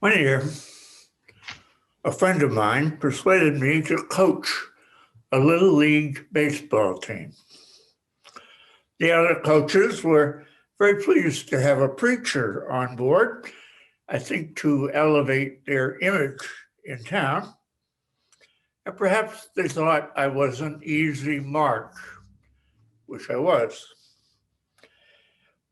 One year, a friend of mine persuaded me to coach a little league baseball team. The other coaches were very pleased to have a preacher on board, I think to elevate their image in town. And perhaps they thought I was an easy mark, which I was.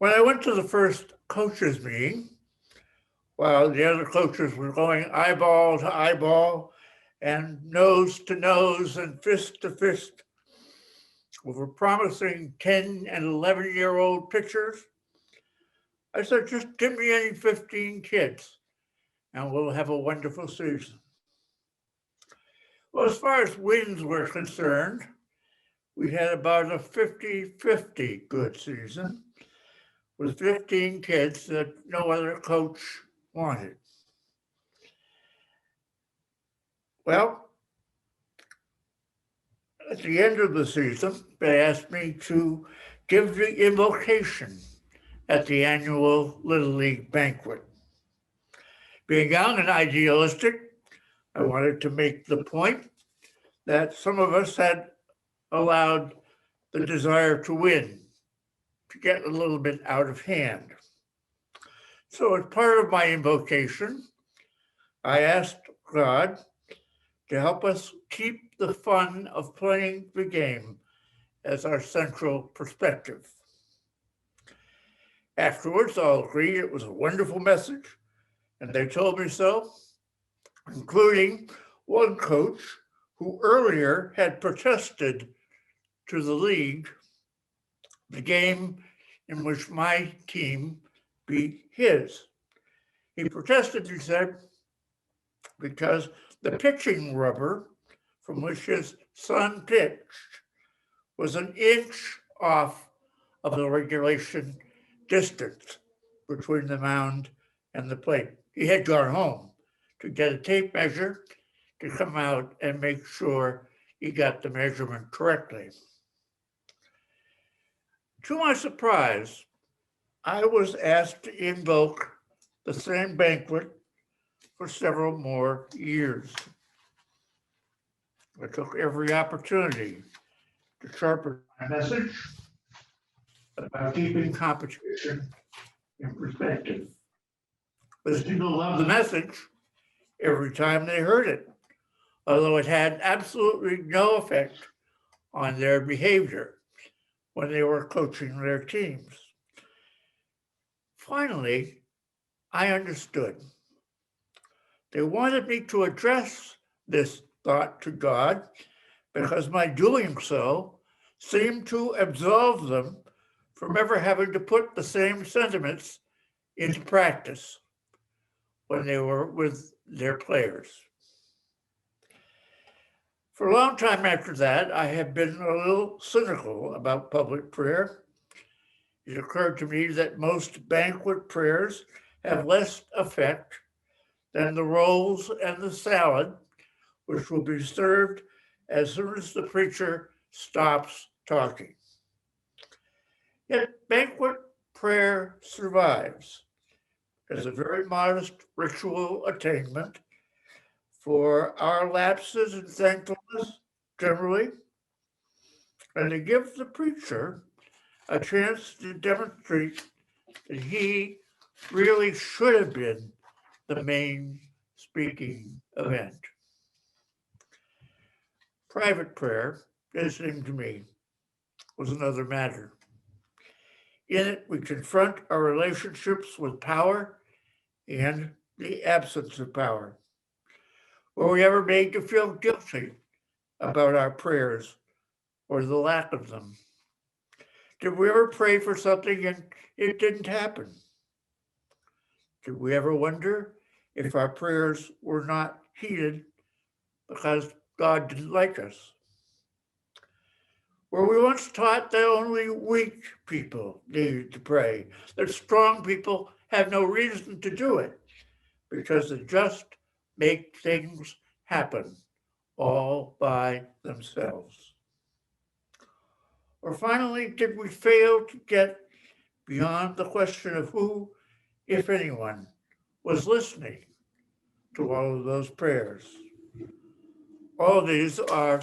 When I went to the first coaches meeting, while the other coaches were going eyeball to eyeball and nose to nose and fist to fist over promising 10 and 11-year-old pitchers, I said, just give me any 15 kids and we'll have a wonderful season. Well, as far as wins were concerned, we had about a 50-50 good season with 15 kids that no other coach wanted. Well, at the end of the season, they asked me to give the invocation at the annual Little League banquet. Being young and idealistic, I wanted to make the point that some of us had allowed the desire to win to get a little bit out of hand. So as part of my invocation, I asked God to help us keep the fun of playing the game as our central perspective. Afterwards, all agreed it was a wonderful message, and they told me so, including one coach who earlier had protested to the league the game in which my team beat his. He protested, he said, because the pitching rubber from which his son pitched was an inch off of the regulation distance between the mound and the plate. He had gone home to get a tape measure to come out and make sure he got the measurement correctly. To my surprise, I was asked to invoke the same banquet for several more years. I took every opportunity to sharpen my message about keeping competition in perspective. But people loved the message every time they heard it, although it had absolutely no effect on their behavior when they were coaching their teams. Finally, I understood. They wanted me to address this thought to God because my doing so seemed to absolve them from ever having to put the same sentiments into practice when they were with their players. For a long time after that, I have been a little cynical about public prayer. It occurred to me that most banquet prayers have less effect than the rolls and the salad, which will be served as soon as the preacher stops talking. Yet banquet prayer survives as a very modest ritual attainment for our lapses in thankfulness generally, and to give the preacher a chance to demonstrate that he really should have been the main speaking event. Private prayer, it seemed to me, was another matter. In it, we confront our relationships with power and the absence of power. Were we ever made to feel guilty about our prayers or the lack of them? Did we ever pray for something and it didn't happen? Did we ever wonder if our prayers were not heeded because God didn't like us? Were we once taught that only weak people needed to pray, that strong people have no reason to do it because they just make things happen all by themselves? Or finally, did we fail to get beyond the question of who, if anyone, was listening to all of those prayers. All of these are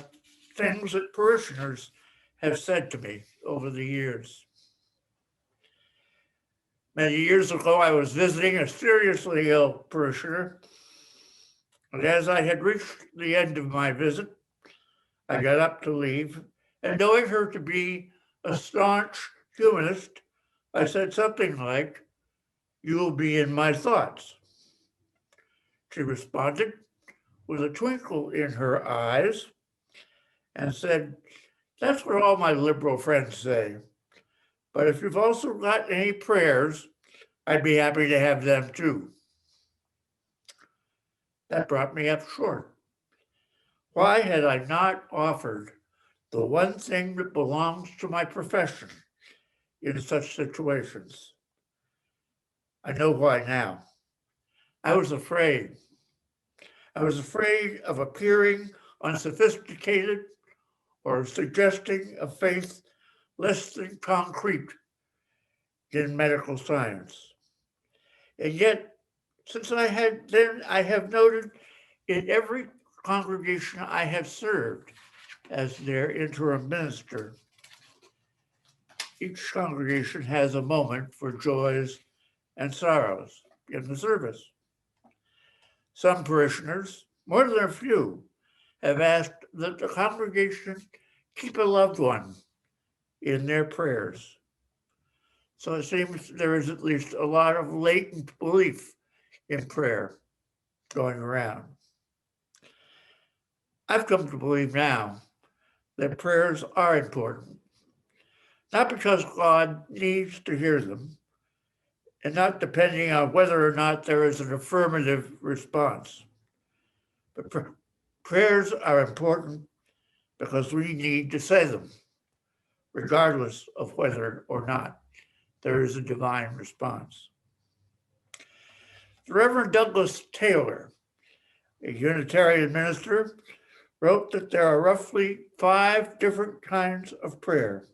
things that parishioners have said to me over the years. Many years ago, I was visiting a seriously ill parishioner, and as I had reached the end of my visit, I got up to leave, and knowing her to be a staunch humanist, I said something like, "You'll be in my thoughts." She responded with a twinkle in her eyes and said, "That's what all my liberal friends say. But if you've also got any prayers, I'd be happy to have them too." That brought me up short. Why had I not offered the one thing that belongs to my profession in such situations? I know why now. I was afraid. I was afraid of appearing unsophisticated or suggesting a faith less than concrete in medical science. And yet, since I have noted in every congregation I have served as their interim minister, each congregation has a moment for joys and sorrows in the service. Some parishioners, more than a few, have asked that the congregation keep a loved one in their prayers. So it seems there is at least a lot of latent belief in prayer going around. I've come to believe now that prayers are important, not because God needs to hear them, and not depending on whether or not there is an affirmative response. But prayers are important because we need to say them, regardless of whether or not there is a divine response. The Reverend Douglas Taylor, a Unitarian minister, wrote that there are roughly 5 different kinds of prayer,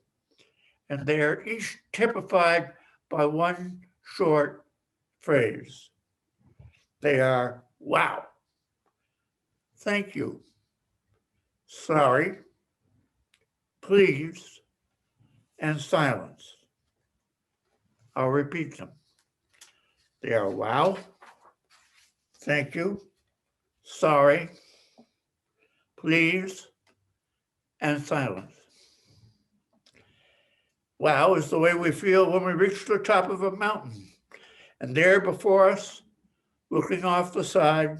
and they are each typified by one short phrase. They are, "Wow," "Thank you," "Sorry," "Please," and "Silence." I'll repeat them. They are "Wow," "Thank you," "Sorry," "Please," and "Silence." Wow is the way we feel when we reach the top of a mountain, and there before us, looking off the side,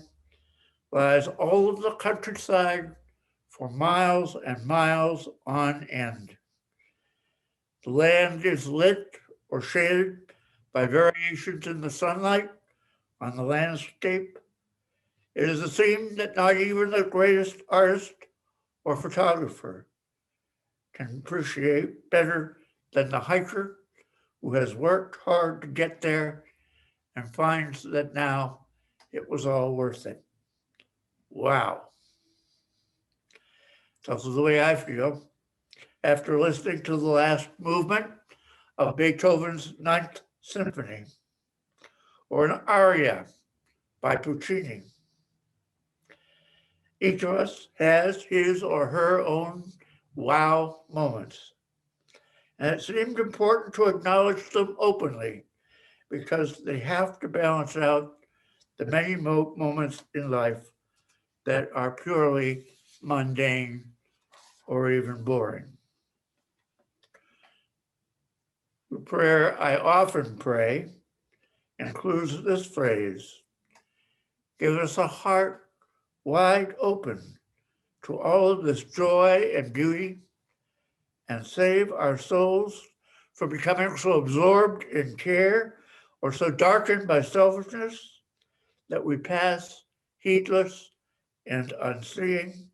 lies all of the countryside for miles and miles on end. The land is lit or shaded by variations in the sunlight on the landscape. It is a scene that not even the greatest artist or photographer can appreciate better than the hiker who has worked hard to get there and finds that now it was all worth it. Wow. It's also the way I feel after listening to the last movement of Beethoven's Ninth Symphony or an aria by Puccini. Each of us has his or her own wow moments. And it seemed important to acknowledge them openly because they have to balance out the many moments in life that are purely mundane or even boring. The prayer I often pray includes this phrase: "Give us a heart wide open to all of this joy and beauty, and save our souls from becoming so absorbed in care or so darkened by selfishness that we pass heedless and unseeing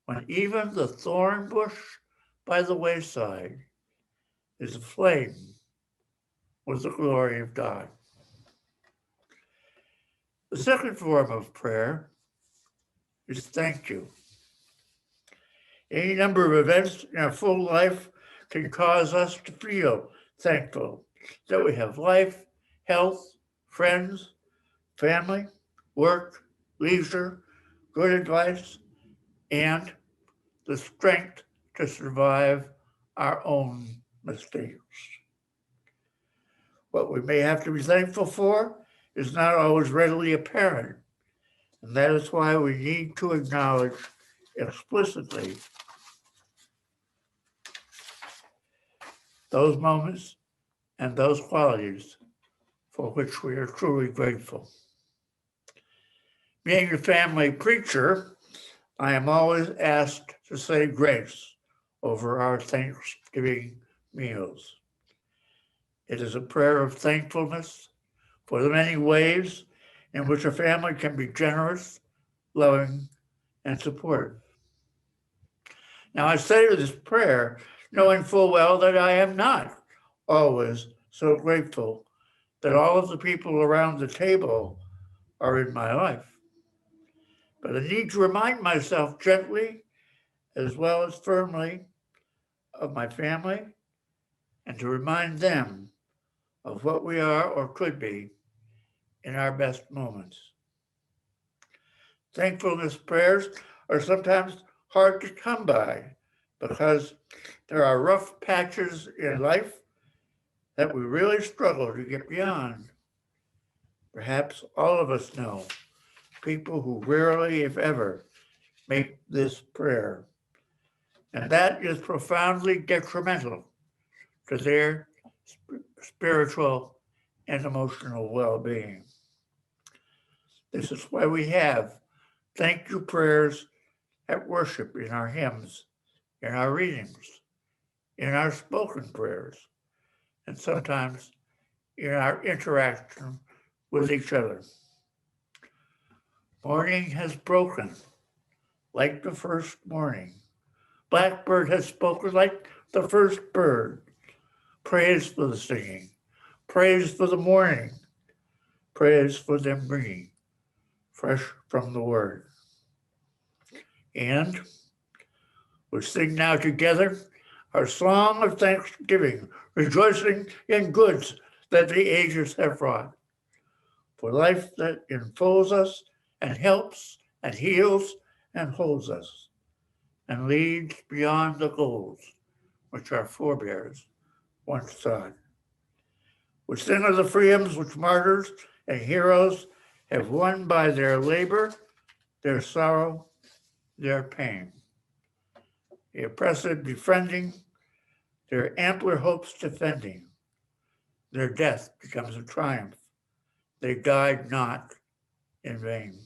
when even the thorn bush by the wayside is aflame with the glory of God." The second form of prayer is thank you. Any number of events in our full life can cause us to feel thankful that we have life, health, friends, family, work, leisure, good advice, and the strength to survive our own mistakes. What we may have to be thankful for is not always readily apparent, and that is why we need to acknowledge explicitly those moments and those qualities for which we are truly grateful. Being a family preacher, I am always asked to say grace over our Thanksgiving meals. It is a prayer of thankfulness for the many ways in which a family can be generous, loving, and supportive. Now, I say this prayer knowing full well that I am not always so grateful that all of the people around the table are in my life. But I need to remind myself gently as well as firmly of my family and to remind them of what we are or could be in our best moments. Thankfulness prayers are sometimes hard to come by because there are rough patches in life that we really struggle to get beyond. Perhaps all of us know people who rarely, if ever, make this prayer. And that is profoundly detrimental to their spiritual and emotional well-being. This is why we have thank you prayers at worship in our hymns, in our readings, in our spoken prayers, and sometimes in our interaction with each other. Morning has broken like the first morning. Blackbird has spoken like the first bird. Praise for the singing. Praise for the morning. Praise for them bringing fresh from the word. And we sing now together our song of thanksgiving, rejoicing in goods that the ages have wrought, for life that enfolds us and helps and heals and holds us and leads beyond the goals which our forebears once sought. We sing of the freedoms which martyrs and heroes have won by their labor, their sorrow, their pain. The oppressive befriending, their ampler hopes defending. Their death becomes a triumph. They died not in vain.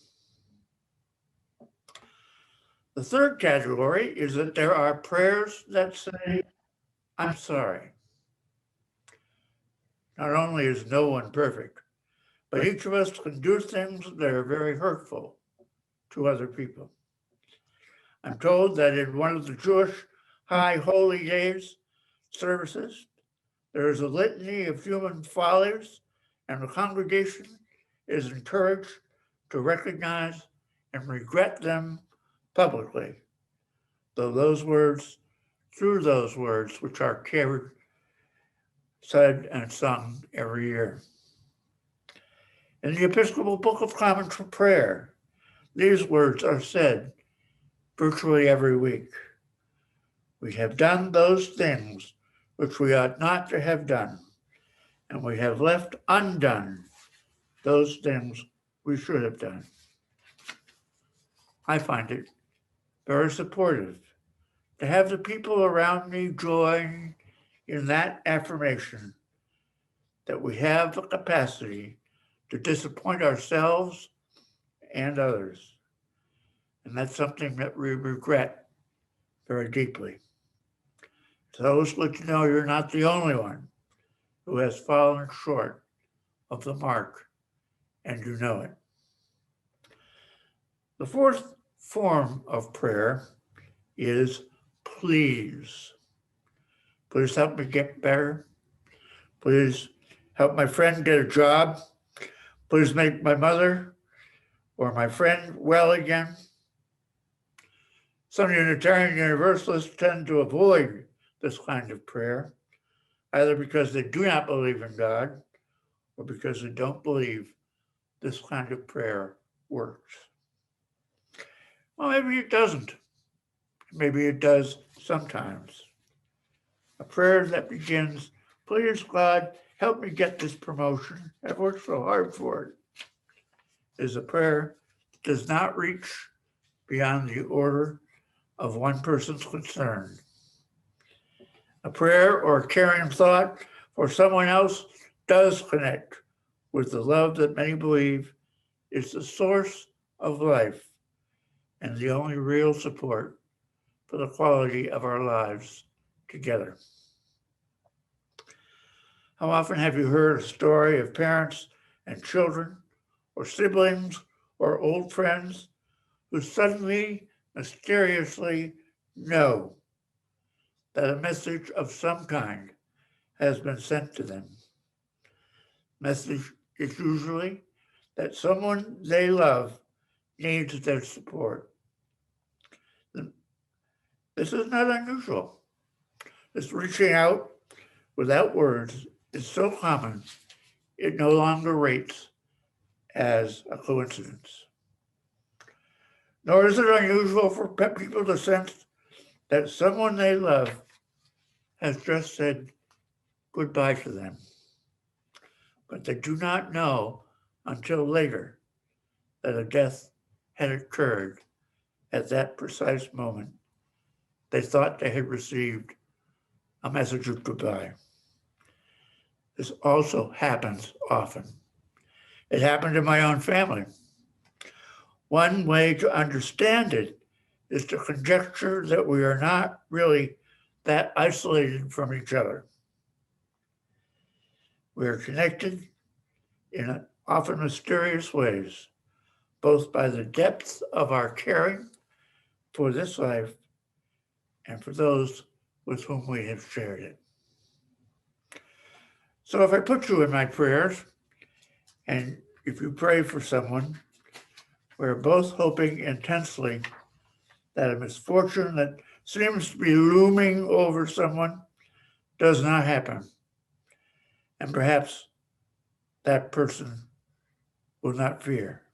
The third category is that there are prayers that say, I'm sorry. Not only is no one perfect, but each of us can do things that are very hurtful to other people. I'm told that in one of the Jewish High Holy Days services, there is a litany of human follies, and the congregation is encouraged to recognize and regret them publicly, through those words which are carried, said, and sung every year. In the Episcopal Book of Common Prayer, these words are said virtually every week. We have done those things which we ought not to have done, and we have left undone those things we should have done. I find it very supportive to have the people around me join in that affirmation that we have the capacity to disappoint ourselves and others. And that's something that we regret very deeply. So it's good to know you're not the only one who has fallen short of the mark, and you know it. The fourth form of prayer is please. Please help me get better. Please help my friend get a job. Please make my mother or my friend well again. Some Unitarian Universalists tend to avoid this kind of prayer, either because they do not believe in God or because they don't believe this kind of prayer works. Well, maybe it doesn't. Maybe it does sometimes. A prayer that begins, "Please, God, help me get this promotion. I've worked so hard for it," is a prayer that does not reach beyond the order of one person's concern. A prayer or caring thought for someone else does connect with the love that many believe is the source of life and the only real support for the quality of our lives together. How often have you heard a story of parents and children, or siblings, or old friends who suddenly, mysteriously know that a message of some kind has been sent to them? Message is usually that someone they love needs their support. This is not unusual. This reaching out without words is so common, it no longer rates as a coincidence. Nor is it unusual for people to sense that someone they love has just said goodbye to them. But they do not know until later that a death had occurred at that precise moment. They thought they had received a message of goodbye. This also happens often. It happened in my own family. One way to understand it is to conjecture that we are not really that isolated from each other. We are connected in often mysterious ways, both by the depth of our caring for this life and for those with whom we have shared it. So if I put you in my prayers, and if you pray for someone, we're both hoping intensely that a misfortune that seems to be looming over someone does not happen. And perhaps that person will not fear.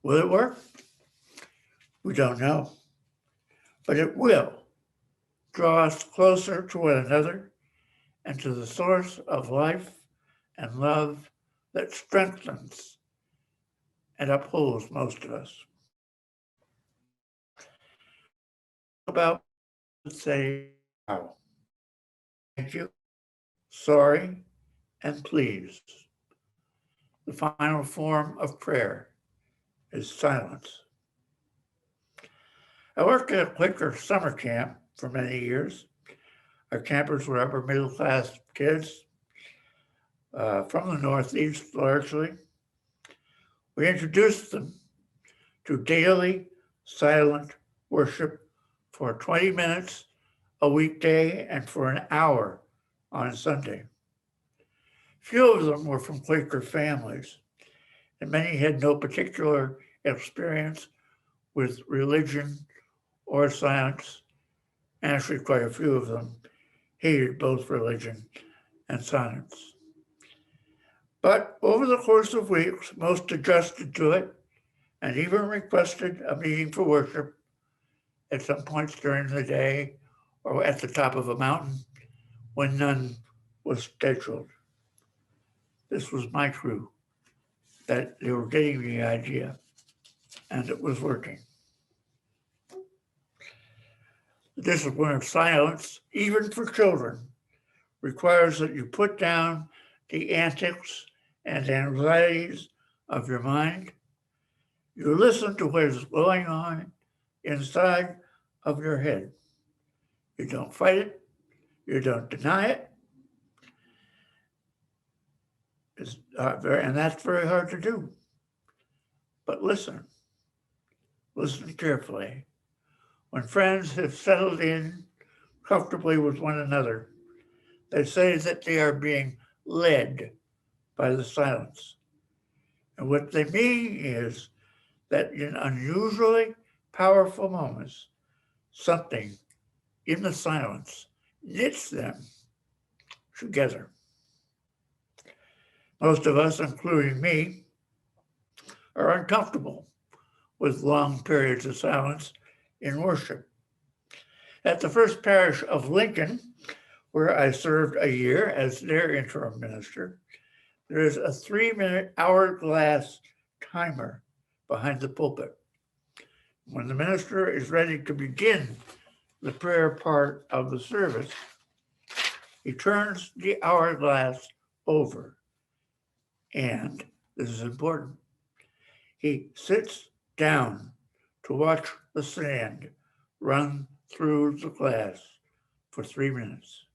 Will it work? We don't know. But it will draw us closer to one another and to the source of life and love that strengthens and upholds most of us. About say how. Thank you, sorry, and please. The final form of prayer is silence. I worked at a Quaker summer camp for many years. Our campers were upper middle class kids from the Northeast largely. We introduced them to daily silent worship for 20 minutes a weekday and for an hour on Sunday. Few of them were from Quaker families, and many had no particular experience with religion or science. Actually, quite a few of them hated both religion and science. But over the course of weeks, most adjusted to it and even requested a meeting for worship at some points during the day or at the top of a mountain when none was scheduled. This was my crew, that they were getting the idea, and it was working. The discipline of silence, even for children, requires that you put down the antics and anxieties of your mind. You listen to what is going on inside of your head. You don't fight it. You don't deny it. And that's very hard to do. But listen carefully. When friends have settled in comfortably with one another, they say that they are being led by the silence. And what they mean is that in unusually powerful moments, something in the silence knits them together. Most of us, including me, are uncomfortable with long periods of silence in worship. At the First Parish of Lincoln, where I served a year as their interim minister, there is a 3-minute hourglass timer behind the pulpit. When the minister is ready to begin the prayer part of the service, he turns the hourglass over, and this is important, he sits down to watch the sand run through the glass for 3 minutes.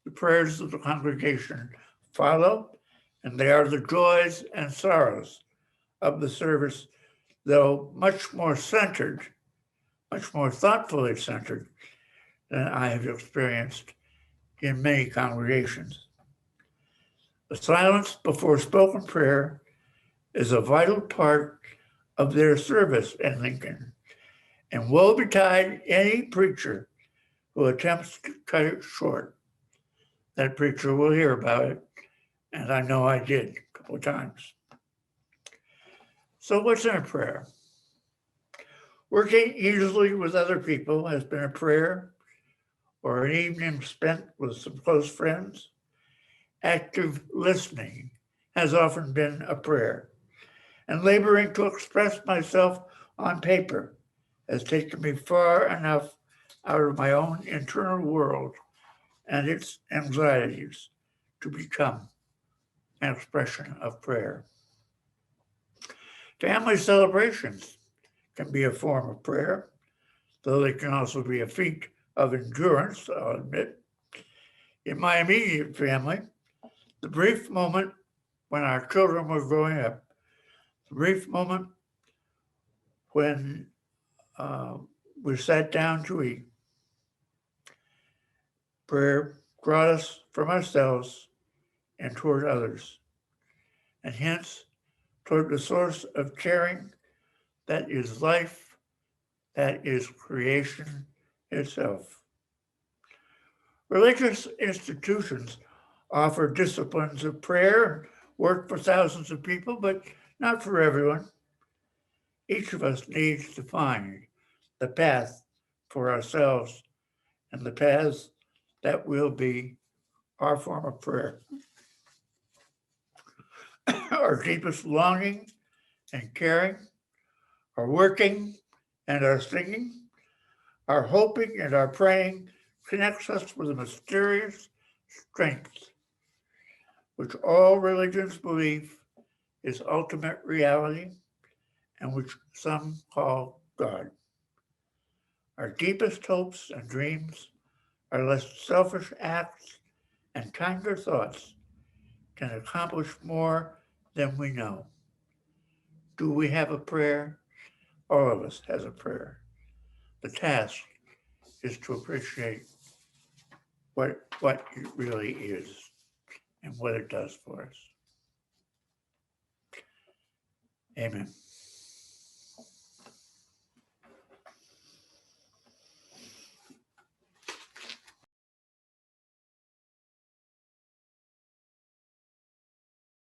The prayers of the congregation follow, and they are the joys and sorrows of the service, though much more centered, much more thoughtfully centered than I have experienced in many congregations. The silence before spoken prayer is a vital part of their service in Lincoln, and woe betide any preacher who attempts to cut it short. That preacher will hear about it, and I know I did a couple of times. So what's in a prayer? Working easily with other people has been a prayer, or an evening spent with some close friends. Active listening has often been a prayer, and laboring to express myself on paper has taken me far enough out of my own internal world and its anxieties to become an expression of prayer. Family celebrations can be a form of prayer, though they can also be a feat of endurance, I'll admit. In my immediate family, the brief moment when our children were growing up, the brief moment when we sat down to eat, prayer brought us from ourselves and toward others, and hence toward the source of caring that is life, that is creation itself. Religious institutions offer disciplines of prayer and work for thousands of people, but not for everyone. Each of us needs to find the path for ourselves and the paths that will be our form of prayer. Our deepest longing and caring, our working and our singing, our hoping and our praying connects us with a mysterious strength, which all religions believe is ultimate reality and which some call God. Our deepest hopes and dreams, our less selfish acts and kinder thoughts can accomplish more than we know. Do we have a prayer? All of us has a prayer. The task is to appreciate what it really is and what it does for us. Amen.